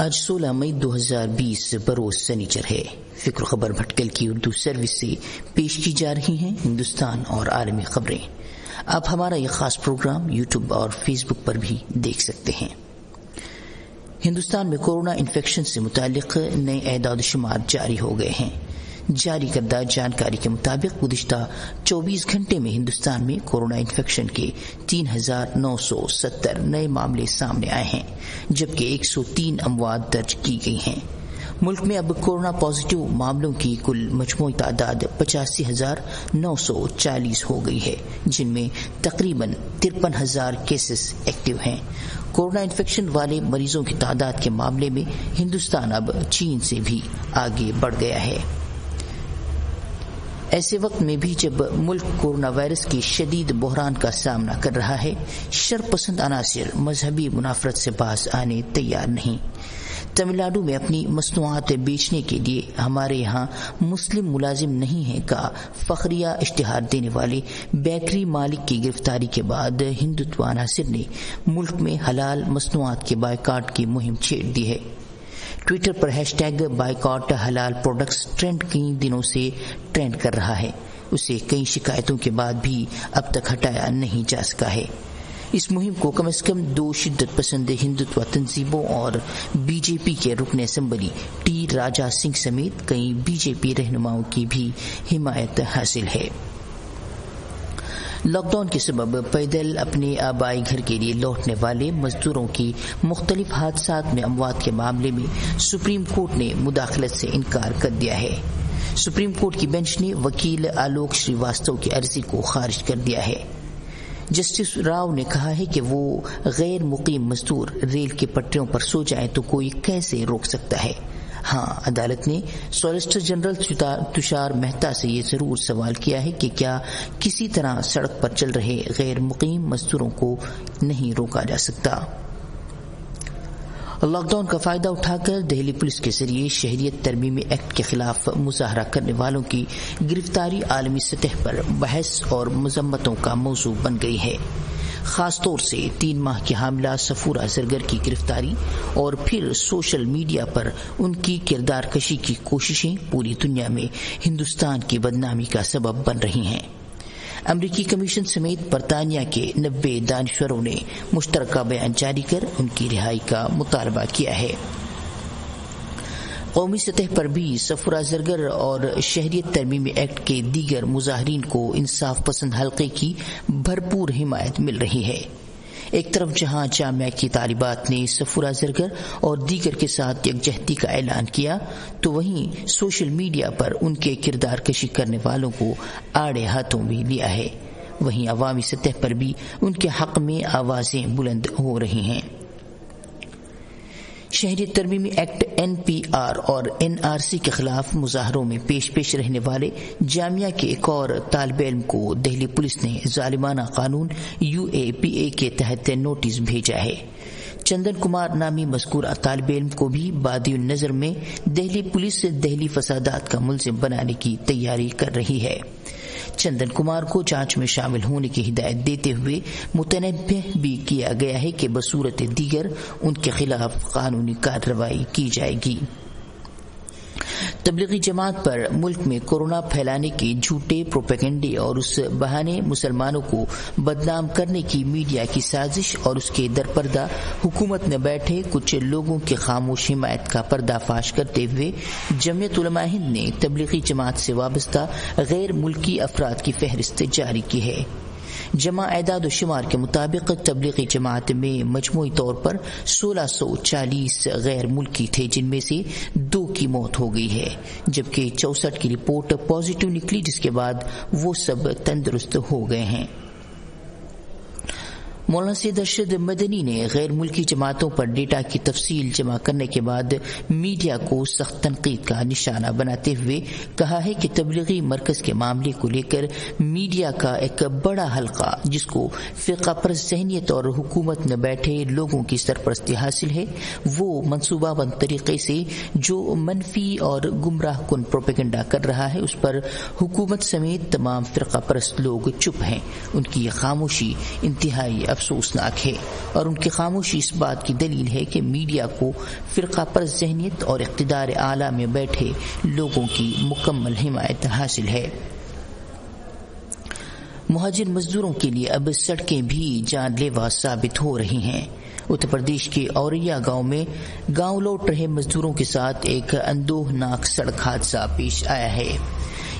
آج 16 مئی 2020 بروز سنیچر ہے۔ فکر خبر بھٹکل کی اردو سروس سے پیش کی جا رہی ہیں ہندوستان اور عالمی خبریں۔ آپ ہمارا یہ خاص پروگرام یوٹیوب اور فیس بک پر بھی دیکھ سکتے ہیں۔ ہندوستان میں کورونا انفیکشن سے متعلق نئے اعداد و شمار جاری ہو گئے ہیں۔ جاری کردہ جانکاری کے مطابق گزشتہ 24 گھنٹے میں ہندوستان میں کورونا انفیکشن کے 3970 نئے معاملے سامنے آئے ہیں، جبکہ 103 اموات درج کی گئی ہیں۔ ملک میں اب کورونا پازیٹیو معاملوں کی کل مجموعی تعداد 85,940 ہو گئی ہے، جن میں تقریباً 53,000 کیسز ایکٹیو ہیں۔ کورونا انفیکشن والے مریضوں کی تعداد کے معاملے میں ہندوستان اب چین سے بھی آگے بڑھ گیا ہے۔ ایسے وقت میں بھی جب ملک کورونا وائرس کے شدید بحران کا سامنا کر رہا ہے، شرپسند عناصر مذہبی منافرت سے باز آنے تیار نہیں۔ تمل ناڈو میں اپنی مصنوعات بیچنے کے لیے ہمارے یہاں مسلم ملازم نہیں ہیں کا فخریہ اشتہار دینے والے بیکری مالک کی گرفتاری کے بعد ہندوتوا عناصر نے ملک میں حلال مصنوعات کے بائیکاٹ کی مہم چھیڑ دی ہے۔ ٹویٹر پر #بائیکاٹ حلال پروڈکٹس ٹرینڈ کئی دنوں سے ٹرینڈ کر رہا ہے۔ اسے کئی شکایتوں کے بعد بھی اب تک ہٹایا نہیں جا سکا ہے۔ اس مہم کو کم از کم 2 شدت پسند ہندوتوا تنظیموں اور بی جے پی کے رکن اسمبلی ٹی راجا سنگھ سمیت کئی بی جے پی رہنماؤں کی بھی حمایت حاصل ہے۔ لاک ڈاؤن کے سبب پیدل اپنے آبائی گھر کے لیے لوٹنے والے مزدوروں کی مختلف حادثات میں اموات کے معاملے میں سپریم کورٹ نے مداخلت سے انکار کر دیا ہے۔ سپریم کورٹ کی بینچ نے وکیل آلوک شریواستو کی عرضی کو خارج کر دیا ہے۔ جسٹس راؤ نے کہا ہے کہ وہ غیر مقیم مزدور ریل کے پٹریوں پر سو جائیں تو کوئی کیسے روک سکتا ہے۔ ہاں، عدالت نے سالیسیٹر جنرل تشار مہتا سے یہ ضرور سوال کیا ہے کہ کیا کسی طرح سڑک پر چل رہے غیر مقیم مزدوروں کو نہیں روکا جا سکتا۔ لاک ڈاؤن کا فائدہ اٹھا کر دہلی پولیس کے ذریعے شہریت ترمیمی ایکٹ کے خلاف مظاہرہ کرنے والوں کی گرفتاری عالمی سطح پر بحث اور مذمتوں کا موضوع بن گئی ہے۔ خاص طور سے 3 ماہ کی حاملہ صفورہ زرگر کی گرفتاری اور پھر سوشل میڈیا پر ان کی کردار کشی کی کوششیں پوری دنیا میں ہندوستان کی بدنامی کا سبب بن رہی ہیں۔ امریکی کمیشن سمیت برطانیہ کے 90 دانشوروں نے مشترکہ بیان جاری کر ان کی رہائی کا مطالبہ کیا ہے۔ قومی سطح پر بھی صفورہ زرگر اور شہریت ترمیمی ایکٹ کے دیگر مظاہرین کو انصاف پسند حلقے کی بھرپور حمایت مل رہی ہے۔ ایک طرف جہاں جامعہ کی طالبات نے صفورہ زرگر اور دیگر کے ساتھ یکجہتی کا اعلان کیا، تو وہیں سوشل میڈیا پر ان کے کردار کشی کرنے والوں کو آڑے ہاتھوں بھی لیا ہے۔ وہیں عوامی سطح پر بھی ان کے حق میں آوازیں بلند ہو رہی ہیں۔ شہریت ترمیمی ایکٹ NPR اور NRC کے خلاف مظاہروں میں پیش رہنے والے جامعہ کے ایک اور طالب علم کو دہلی پولیس نے ظالمانہ قانون UAPA کے تحت نوٹس بھیجا ہے۔ چندن کمار نامی مذکورہ طالب علم کو بھی بادی النظر میں دہلی پولیس دہلی فسادات کا ملزم بنانے کی تیاری کر رہی ہے۔ چندن کمار کو جانچ میں شامل ہونے کی ہدایت دیتے ہوئے متنبہ بھی کیا گیا ہے کہ بصورت دیگر ان کے خلاف قانونی کارروائی کی جائے گی۔ تبلیغی جماعت پر ملک میں کورونا پھیلانے کے جھوٹے پروپیگنڈے اور اس بہانے مسلمانوں کو بدنام کرنے کی میڈیا کی سازش اور اس کے درپردہ حکومت میں بیٹھے کچھ لوگوں کی خاموش حمایت کا پردہ فاش کرتے ہوئے جمعیت علماء ہند نے تبلیغی جماعت سے وابستہ غیر ملکی افراد کی فہرست جاری کی ہے۔ جمع اعداد و شمار کے مطابق تبلیغی جماعت میں مجموعی طور پر 1640 غیر ملکی تھے، جن میں سے 2 کی موت ہو گئی ہے، جبکہ 64 کی رپورٹ پازیٹیو نکلی، جس کے بعد وہ سب تندرست ہو گئے ہیں۔ مولانا سید ارشد مدنی نے غیر ملکی جماعتوں پر ڈیٹا کی تفصیل جمع کرنے کے بعد میڈیا کو سخت تنقید کا نشانہ بناتے ہوئے کہا ہے کہ تبلیغی مرکز کے معاملے کو لے کر میڈیا کا ایک بڑا حلقہ، جس کو فرقہ پرست ذہنیت اور حکومت میں بیٹھے لوگوں کی سرپرستی حاصل ہے، وہ منصوبہ بند طریقے سے جو منفی اور گمراہ کن پروپیگنڈا کر رہا ہے، اس پر حکومت سمیت تمام فرقہ پرست لوگ چپ ہیں۔ ان کی یہ خاموشی انتہائی افسوسناک ہے اور ان کی خاموشی اس بات کی دلیل ہے کہ میڈیا کو فرقہ پرست ذہنیت اور اقتدار اعلیٰ میں بیٹھے لوگوں کی مکمل حمایت حاصل ہے۔ مہاجر مزدوروں کے لیے اب سڑکیں بھی جان لیوا ثابت ہو رہی ہیں۔ اتر پردیش کے اوریا گاؤں میں گاؤں لوٹ رہے مزدوروں کے ساتھ ایک اندوہناک سڑک حادثہ پیش آیا ہے۔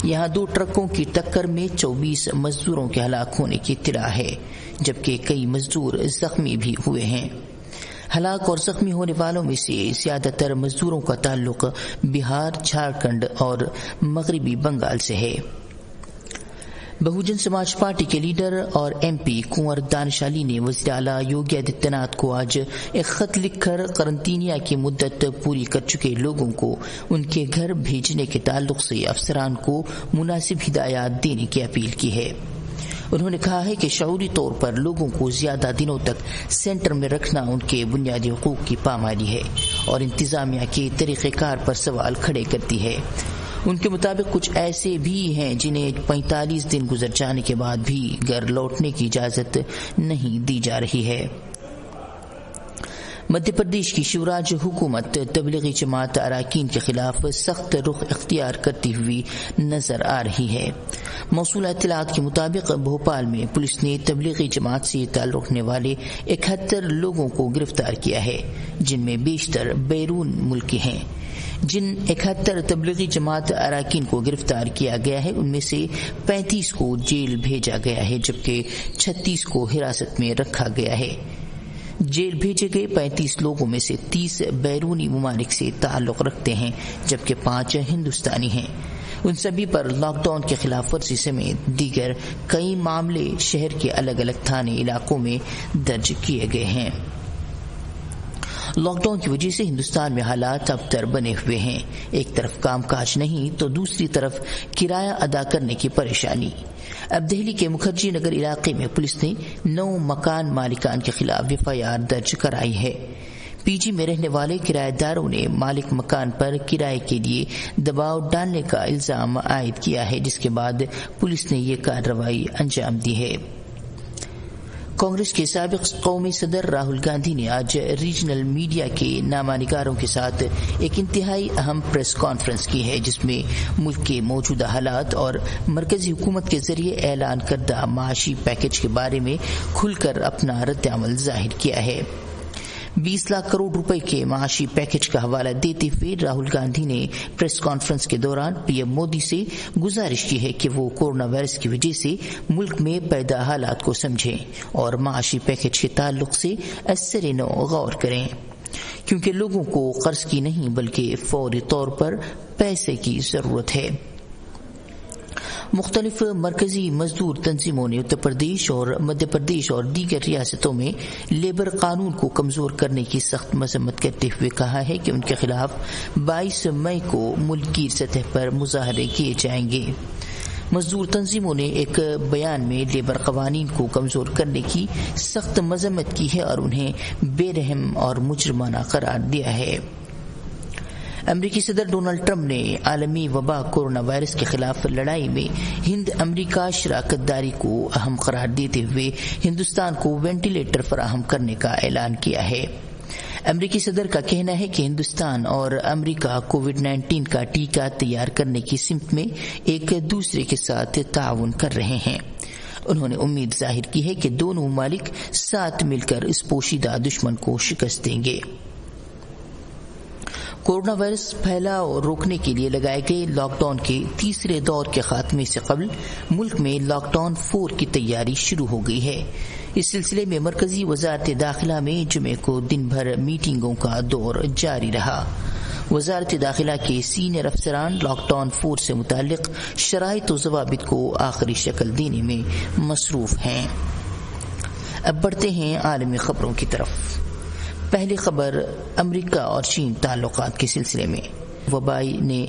یہاں 2 ٹرکوں کی ٹکر میں 24 مزدوروں کے ہلاک ہونے کی اطلاع ہے، جبکہ کئی مزدور زخمی بھی ہوئے ہیں۔ ہلاک اور زخمی ہونے والوں میں سے زیادہ تر مزدوروں کا تعلق بہار، جھارکھنڈ اور مغربی بنگال سے ہے۔ بہوجن سماج پارٹی کے لیڈر اور ایم پی کنور دانش علی نے وزیر اعلیٰ یوگی آدتیہ ناتھ کو آج ایک خط لکھ کر قرنطینہ کی مدت پوری کر چکے لوگوں کو ان کے گھر بھیجنے کے تعلق سے افسران کو مناسب ہدایات دینے کی اپیل کی ہے۔ انہوں نے کہا ہے کہ شعوری طور پر لوگوں کو زیادہ دنوں تک سینٹر میں رکھنا ان کے بنیادی حقوق کی پامالی ہے اور انتظامیہ کے طریقہ کار پر سوال کھڑے کرتی ہے۔ ان کے مطابق کچھ ایسے بھی ہیں جنہیں 45 دن گزر جانے کے بعد بھی گھر لوٹنے کی اجازت نہیں دی جا رہی ہے۔ مدھیہ پردیش کی شیوراج حکومت تبلیغی جماعت اراکین کے خلاف سخت رخ اختیار کرتی ہوئی نظر آ رہی ہے۔ موصولہ اطلاعات کے مطابق بھوپال میں پولیس نے تبلیغی جماعت سے تعلق رکھنے والے 71 لوگوں کو گرفتار کیا ہے، جن میں بیشتر بیرون ملک کے ہیں۔ جن 71 تبلیغی جماعت اراکین کو گرفتار کیا گیا ہے ان میں سے 35 کو جیل بھیجا گیا ہے، جبکہ 36 کو حراست میں رکھا گیا ہے۔ جیل بھیجے گئے 35 لوگوں میں سے 30 بیرونی ممالک سے تعلق رکھتے ہیں، جبکہ 5 ہندوستانی ہیں۔ ان سبھی پر لاک ڈاؤن کے خلاف ورزی سمیت دیگر کئی معاملے شہر کے الگ الگ تھانے علاقوں میں درج کیے گئے ہیں۔ لاک ڈاؤن کی وجہ سے ہندوستان میں حالات ابتر بنے ہوئے ہیں۔ ایک طرف کام کاج نہیں تو دوسری طرف کرایہ ادا کرنے کی پریشانی۔ اب دہلی کے مکھرجی نگر علاقے میں پولیس نے 9 مکان مالکان کے خلاف FIR درج کرائی ہے۔ پی جی میں رہنے والے کرایہ داروں نے مالک مکان پر کرائے کے لیے دباؤ ڈالنے کا الزام عائد کیا ہے، جس کے بعد پولیس نے یہ کارروائی انجام دی ہے۔ کانگریس کے سابق قومی صدر راہل گاندھی نے آج ریجنل میڈیا کے نامہ نگاروں کے ساتھ ایک انتہائی اہم پریس کانفرنس کی ہے، جس میں ملک کے موجودہ حالات اور مرکزی حکومت کے ذریعے اعلان کردہ معاشی پیکج کے بارے میں کھل کر اپنا رد عمل ظاہر کیا ہے۔ 20 لاکھ کروڑ روپے کے معاشی پیکج کا حوالہ دیتے ہوئے راہل گاندھی نے پریس کانفرنس کے دوران پی ایم مودی سے گزارش کی ہے کہ وہ کورونا وائرس کی وجہ سے ملک میں پیدا حالات کو سمجھیں اور معاشی پیکج کے تعلق سے اثر نو غور کریں، کیونکہ لوگوں کو قرض کی نہیں بلکہ فوری طور پر پیسے کی ضرورت ہے۔ مختلف مرکزی مزدور تنظیموں نے اتر پردیش اور مدھیہ پردیش اور دیگر ریاستوں میں لیبر قانون کو کمزور کرنے کی سخت مذمت کرتے ہوئے کہا ہے کہ ان کے خلاف 22 مئی کو ملکی سطح پر مظاہرے کیے جائیں گے۔ مزدور تنظیموں نے ایک بیان میں لیبر قوانین کو کمزور کرنے کی سخت مذمت کی ہے اور انہیں بے رحم اور مجرمانہ قرار دیا ہے۔ امریکی صدر ڈونلڈ ٹرمپ نے عالمی وبا کورونا وائرس کے خلاف لڑائی میں ہند امریکہ شراکت داری کو اہم قرار دیتے ہوئے ہندوستان کو وینٹیلیٹر فراہم کرنے کا اعلان کیا ہے۔ امریکی صدر کا کہنا ہے کہ ہندوستان اور امریکہ کووڈ-19 کا ٹیکہ تیار کرنے کی سمت میں ایک دوسرے کے ساتھ تعاون کر رہے ہیں۔ انہوں نے امید ظاہر کی ہے کہ دونوں ممالک ساتھ مل کر اس پوشیدہ دشمن کو شکست دیں گے۔ کورونا وائرس پھیلاؤ روکنے کے لیے لگائے گئے لاک ڈاؤن کے تیسرے دور کے خاتمے سے قبل ملک میں لاک ڈاؤن 4 کی تیاری شروع ہو گئی ہے۔ اس سلسلے میں مرکزی وزارت داخلہ میں جمعے کو دن بھر میٹنگوں کا دور جاری رہا۔ وزارت داخلہ کے سینئر افسران لاک ڈاؤن 4 سے متعلق شرائط و ضوابط کو آخری شکل دینے میں مصروف ہیں۔ اب بڑھتے ہیں عالمی خبروں کی طرف۔ پہلی خبر امریکہ اور چین تعلقات کے سلسلے میں۔ وبائی نے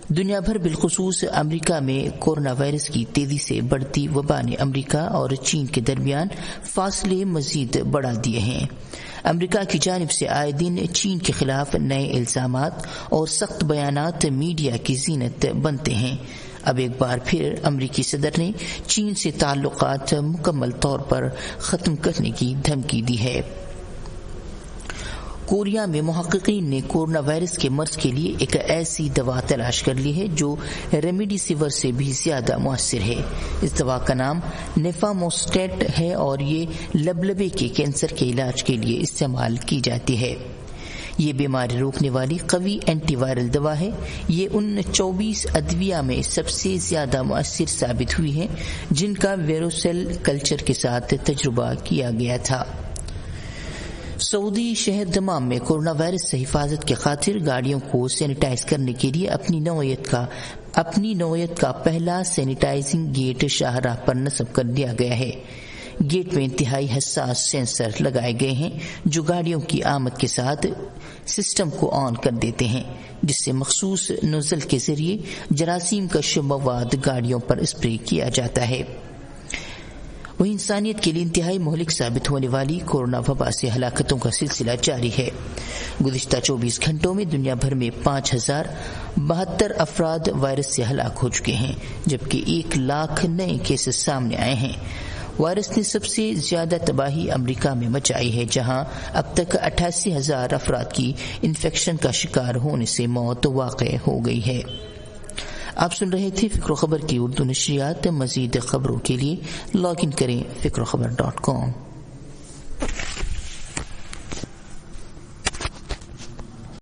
دنیا بھر بالخصوص امریکہ میں کورونا وائرس کی تیزی سے بڑھتی وبا نے امریکہ اور چین کے درمیان فاصلے مزید بڑھا دیے ہیں۔ امریکہ کی جانب سے آئے دن چین کے خلاف نئے الزامات اور سخت بیانات میڈیا کی زینت بنتے ہیں۔ اب ایک بار پھر امریکی صدر نے چین سے تعلقات مکمل طور پر ختم کرنے کی دھمکی دی ہے۔ کوریا میں محققین نے کورونا وائرس کے مرض کے لیے ایک ایسی دوا تلاش کر لی ہے جو ریمیڈیسیور سے بھی زیادہ مؤثر ہے۔ اس دوا کا نام نیفاموسٹیٹ ہے اور یہ لبلبے کے کینسر کے علاج کے لیے استعمال کی جاتی ہے۔ یہ بیماری روکنے والی قوی اینٹی وائرل دوا ہے۔ یہ ان 24 ادویہ میں سب سے زیادہ مؤثر ثابت ہوئی ہے جن کا ویروسیل کلچر کے ساتھ تجربہ کیا گیا تھا۔ سعودی شہر دمام میں کورونا وائرس سے حفاظت کی خاطر گاڑیوں کو سینیٹائز کرنے کے لیے اپنی نوعیت کا پہلا سینیٹائزنگ گیٹ شاہراہ پر نصب کر دیا گیا ہے۔ گیٹ میں انتہائی حساس سینسر لگائے گئے ہیں جو گاڑیوں کی آمد کے ساتھ سسٹم کو آن کر دیتے ہیں، جس سے مخصوص نوزل کے ذریعے جراثیم کش مواد گاڑیوں پر اسپرے کیا جاتا ہے۔ وہی انسانیت کے لیے انتہائی مہلک ثابت ہونے والی کورونا وبا سے ہلاکتوں کا سلسلہ جاری ہے۔ گزشتہ 24 گھنٹوں میں دنیا بھر میں 5072 افراد وائرس سے ہلاک ہو چکے ہیں، جبکہ 1 لاکھ نئے کیسز سامنے آئے ہیں۔ وائرس نے سب سے زیادہ تباہی امریکہ میں مچائی ہے، جہاں اب تک 88,000 افراد کی انفیکشن کا شکار ہونے سے موت واقع ہو گئی ہے۔ آپ سن رہے تھے فکر و خبر کی اردو نشریات۔ مزید خبروں کے لیے لاگ ان کریں فکروخبر.com۔